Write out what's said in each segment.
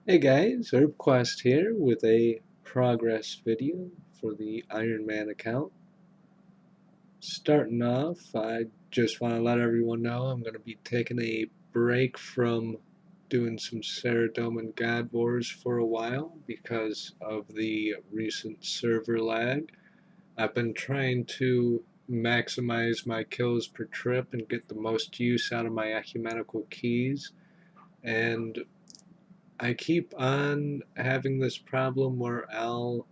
Hey guys, HerbQuest here with a progress video for the Iron Man account. Starting off, I just want to let everyone know I'm going to be taking a break from doing some Ceradome and God Wars for a while because of the recent server lag. I've been trying to maximize my kills per trip and get the most use out of my ecumenical keys, and I keep on having this problem where I'll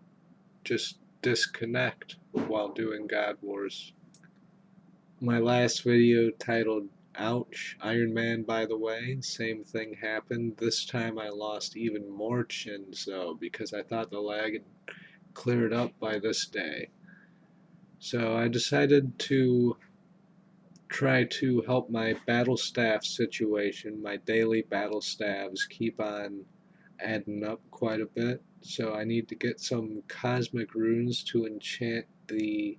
just disconnect while doing God Wars. My last video titled Ouch, Iron Man by the way, same thing happened. This time I lost even more chins though because I thought the lag had cleared up by this day. So I decided to try to help my battle staff situation. My daily battle staves keep on adding up quite a bit, so I need to get some cosmic runes to enchant the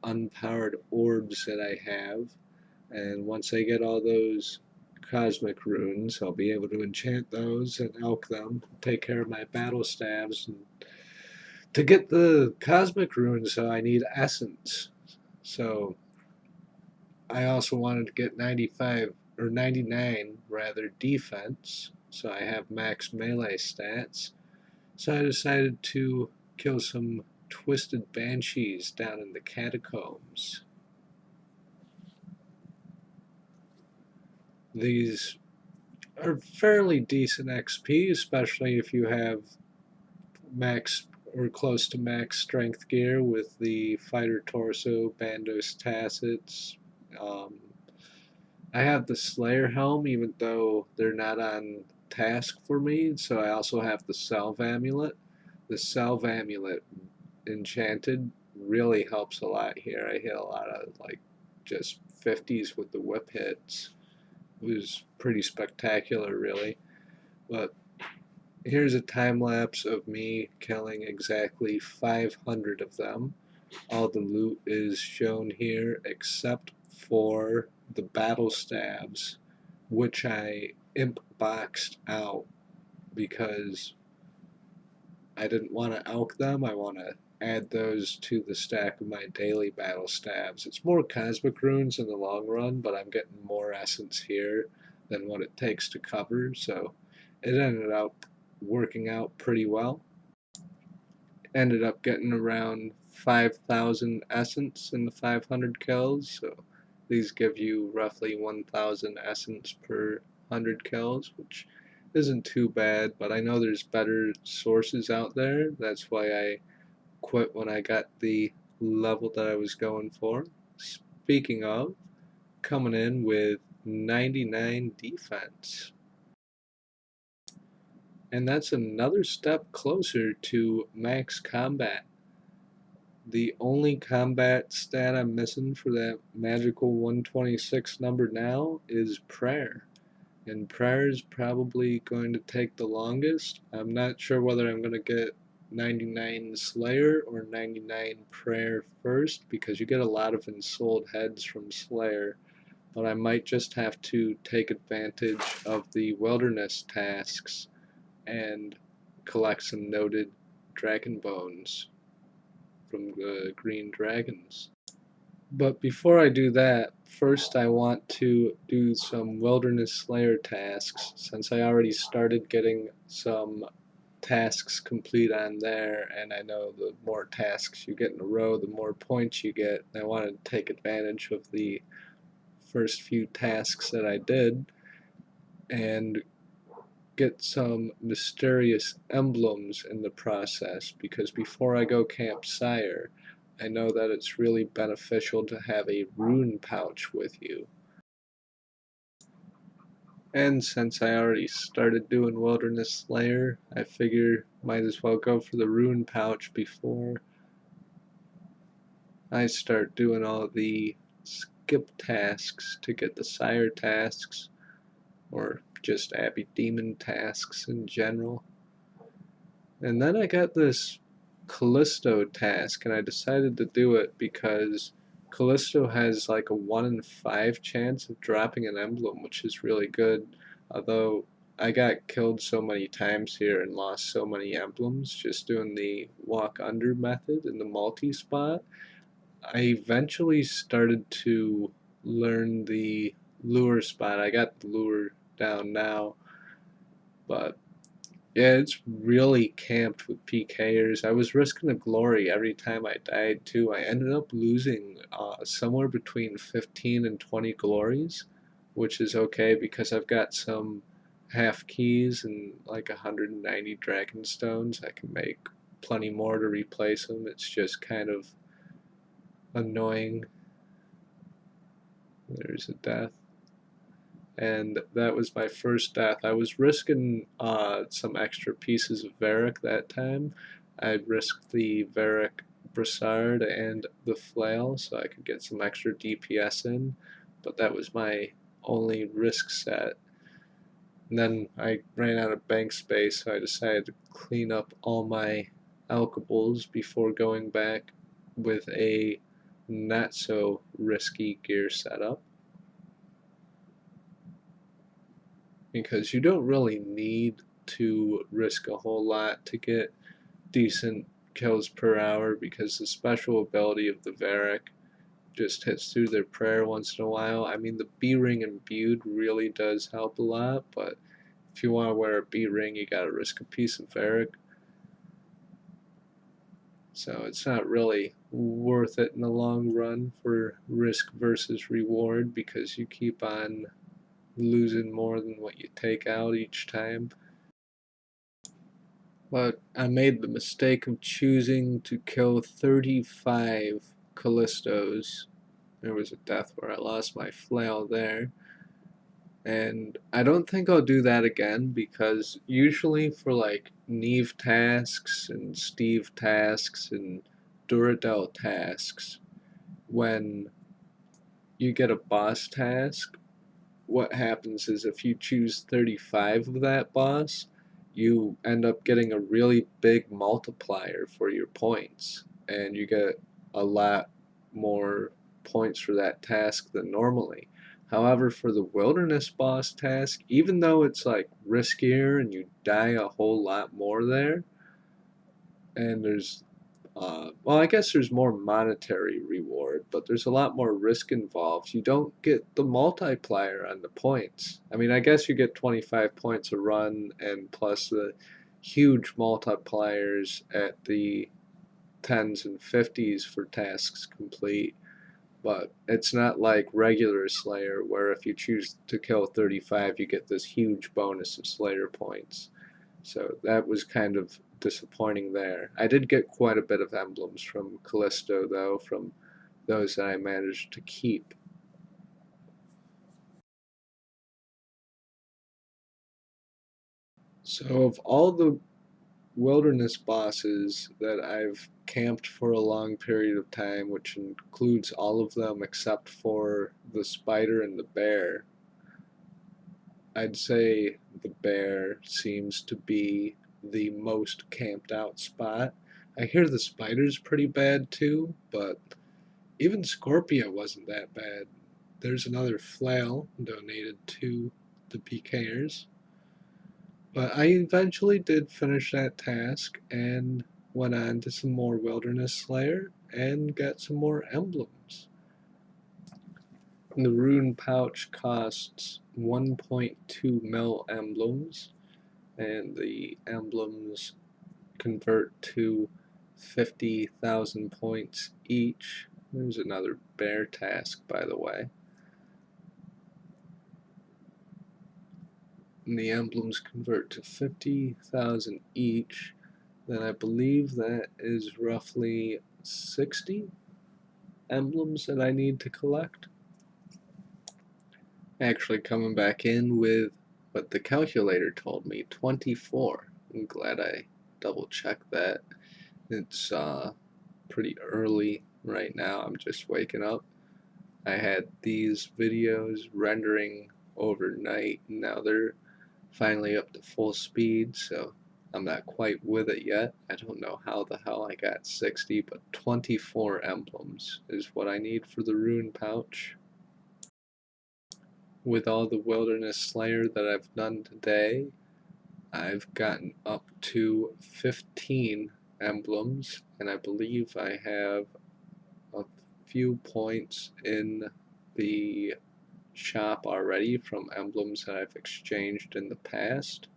unpowered orbs that I have, and once I get all those cosmic runes I'll be able to enchant those and elk them, take care of my battle staves. And to get the cosmic runes I need essence, so I also wanted to get 95 or 99 rather defense, so I have max melee stats. So I decided to kill some twisted banshees down in the catacombs. These are fairly decent XP, especially if you have max or close to max strength gear with the fighter torso, bandos tacits. Um, I have the Slayer helm, even though they're not on task for me, so I also have the Salve amulet. The Salve amulet enchanted really helps a lot here. I hit a lot of like just 50s with the whip hits. It was pretty spectacular, really. But here's a time lapse of me killing exactly 500 of them. All the loot is shown here except for the battle stabs, which I imp boxed out because I didn't want to elk them. I want to add those to the stack of my daily battle stabs. It's more cosmic runes in the long run, but I'm getting more essence here than what it takes to cover, so it ended up working out pretty well. Ended up getting around 5,000 essence in the 500 kills, so these give you roughly 1,000 essence per 100 kills, which isn't too bad, but I know there's better sources out there. That's why I quit when I got the level that I was going for. Speaking of, coming in with 99 defense. And that's another step closer to max combat. The only combat stat I'm missing for that magical 126 number now is prayer. And prayer is probably going to take the longest. I'm not sure whether I'm going to get 99 Slayer or 99 prayer first, because you get a lot of ensouled heads from Slayer, but I might just have to take advantage of the wilderness tasks and collect some noted dragon bones from the green dragons. But before I do that, first I want to do some Wilderness Slayer tasks, since I already started getting some tasks complete on there, and I know the more tasks you get in a row, the more points you get. I wanted to take advantage of the first few tasks that I did and get some mysterious emblems in the process, because before I go camp Sire, I know that it's really beneficial to have a rune pouch with you. And since I already started doing Wilderness Slayer, I figure might as well go for the rune pouch before I start doing all the skip tasks to get the Sire tasks, or just Abbey Demon tasks in general. And then I got this Callisto task, and I decided to do it because Callisto has like a 1 in 5 chance of dropping an emblem, which is really good. Although I got killed so many times here and lost so many emblems just doing the walk under method in the multi spot. I eventually started to learn the lure spot. I got the lure down now, but yeah, it's really camped with PKers. I was risking a glory every time I died too. I ended up losing somewhere between 15 and 20 glories, which is okay because I've got some half keys and like 190 dragon stones. I can make plenty more to replace them. It's just kind of annoying. There's a death. And that was my first death. I was risking some extra pieces of Varric that time. I risked the Varric Brassard and the Flail so I could get some extra DPS in, but that was my only risk set. And then I ran out of bank space, so I decided to clean up all my alkables before going back with a not so risky gear setup. Because you don't really need to risk a whole lot to get decent kills per hour, because the special ability of the Varric just hits through their prayer once in a while. I mean, the B-ring imbued really does help a lot, but if you want to wear a B-ring, you gotta risk a piece of Varric. So it's not really worth it in the long run for risk versus reward, because you keep on losing more than what you take out each time. But I made the mistake of choosing to kill 35 Callistos. There was a death where I lost my flail there. And I don't think I'll do that again, because usually for like Neve tasks and Steve tasks and Duradel tasks, when you get a boss task, what happens is if you choose 35 of that boss, you end up getting a really big multiplier for your points, and you get a lot more points for that task than normally. However, for the wilderness boss task, even though it's like riskier and you die a whole lot more there, and there's well, I guess there's more monetary reward, but there's a lot more risk involved. You don't get the multiplier on the points. I mean, I guess you get 25 points a run, and plus the huge multipliers at the 10s and 50s for tasks complete. But it's not like regular Slayer, where if you choose to kill 35, you get this huge bonus of Slayer points. So that was kind of disappointing there. I did get quite a bit of emblems from Callisto, though, from those that I managed to keep. So of all the wilderness bosses that I've camped for a long period of time, which includes all of them except for the spider and the bear, I'd say the bear seems to be the most camped out spot. I hear the spider's pretty bad too, but even Scorpia wasn't that bad. There's another flail donated to the PKers. But I eventually did finish that task and went on to some more Wilderness Slayer and got some more emblems. The rune pouch costs 1.2 mil emblems, and the emblems convert to 50,000 points each. There's another bear task, by the way. And the emblems convert to 50,000 each. Then I believe that is roughly 60 emblems that I need to collect. Actually coming back in with what the calculator told me, 24. I'm glad I double checked that. It's pretty early right now. I'm just waking up. I had these videos rendering overnight, and now they're finally up to full speed, so I'm not quite with it yet. I don't know how the hell I got 60, but 24 emblems is what I need for the rune pouch. with all the Wilderness Slayer that I've done today, I've gotten up to 15 emblems, and I believe I have a few points in the shop already from emblems that I've exchanged in the past.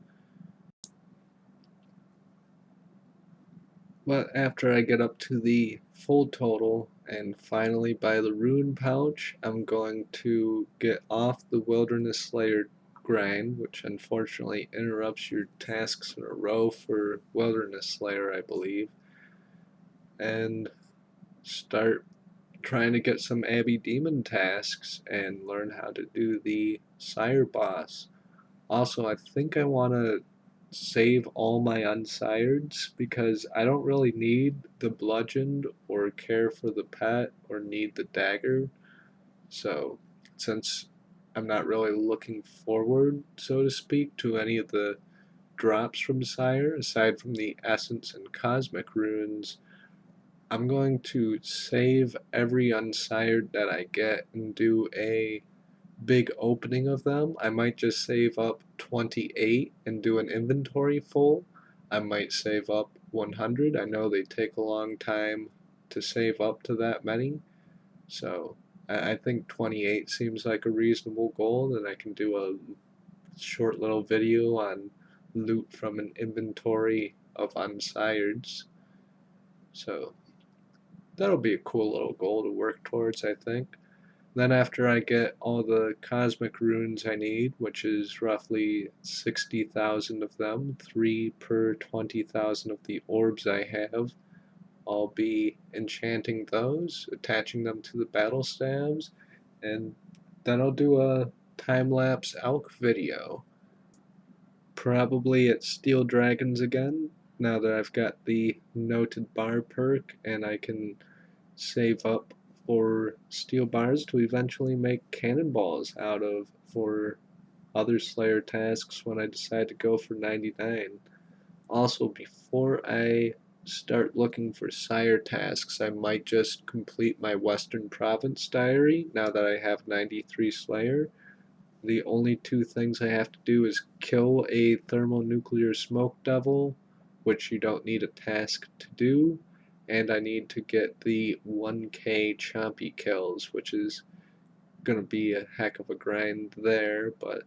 But after I get up to the full total and finally buy the rune pouch, I'm going to get off the Wilderness Slayer grind, which unfortunately interrupts your tasks in a row for Wilderness Slayer, I believe, and start trying to get some Abbey Demon tasks and learn how to do the Sire boss. Also, I think I want to save all my unsireds because I don't really need the bludgeoned or care for the pet or need the dagger. So, since I'm not really looking forward, so to speak, to any of the drops from Sire, aside from the Essence and Cosmic runes, I'm going to save every unsired that I get and do a big opening of them. I might just save up 28 and do an inventory full. I might save up 100. I know they take a long time to save up to that many. So I think 28 seems like a reasonable goal, and I can do a short little video on loot from an inventory of unsireds. So that'll be a cool little goal to work towards, I think. Then after I get all the cosmic runes I need, which is roughly 60,000 of them, 3 per 20,000 of the orbs I have, I'll be enchanting those, attaching them to the battle staves, and then I'll do a time-lapse elk video. Probably at Steel Dragons again, now that I've got the noted bar perk and I can save up for steel bars to eventually make cannonballs out of for other Slayer tasks when I decide to go for 99. Also, before I start looking for Sire tasks, I might just complete my Western Province diary now that I have 93 Slayer. The only two things I have to do is kill a thermonuclear smoke devil, which you don't need a task to do, and I need to get the 1k chompy kills, which is gonna be a heck of a grind there, but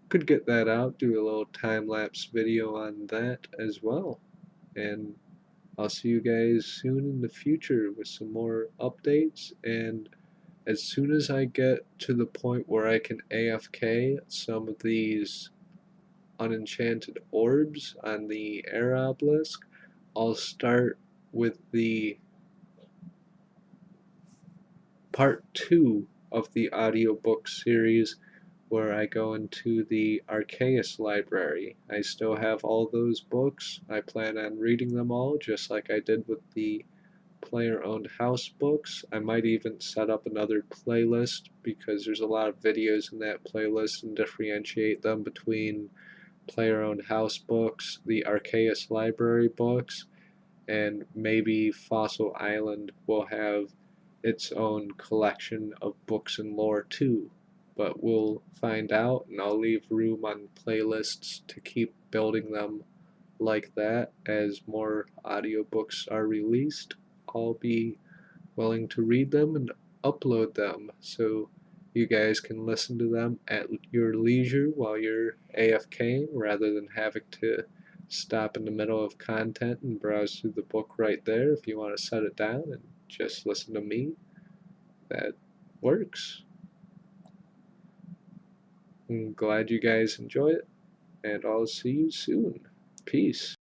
could get that out, do a little time-lapse video on that as well. And I'll see you guys soon in the future with some more updates, and as soon as I get to the point where I can AFK some of these unenchanted orbs on the air obelisk, I'll start with the part 2 of the audiobook series where I go into the Arceus library. I still have all those books. I plan on reading them all just like I did with the player-owned house books. I might even set up another playlist because there's a lot of videos in that playlist and differentiate them between player-owned house books, the Arceus library books, and maybe Fossil Island will have its own collection of books and lore too. But we'll find out, and I'll leave room on playlists to keep building them like that as more audiobooks are released. I'll be willing to read them and upload them so you guys can listen to them at your leisure while you're AFKing rather than having to stop in the middle of content and browse through the book right there. If you want to set it down and just listen to me, that works. I'm glad you guys enjoy it, and I'll see you soon. Peace.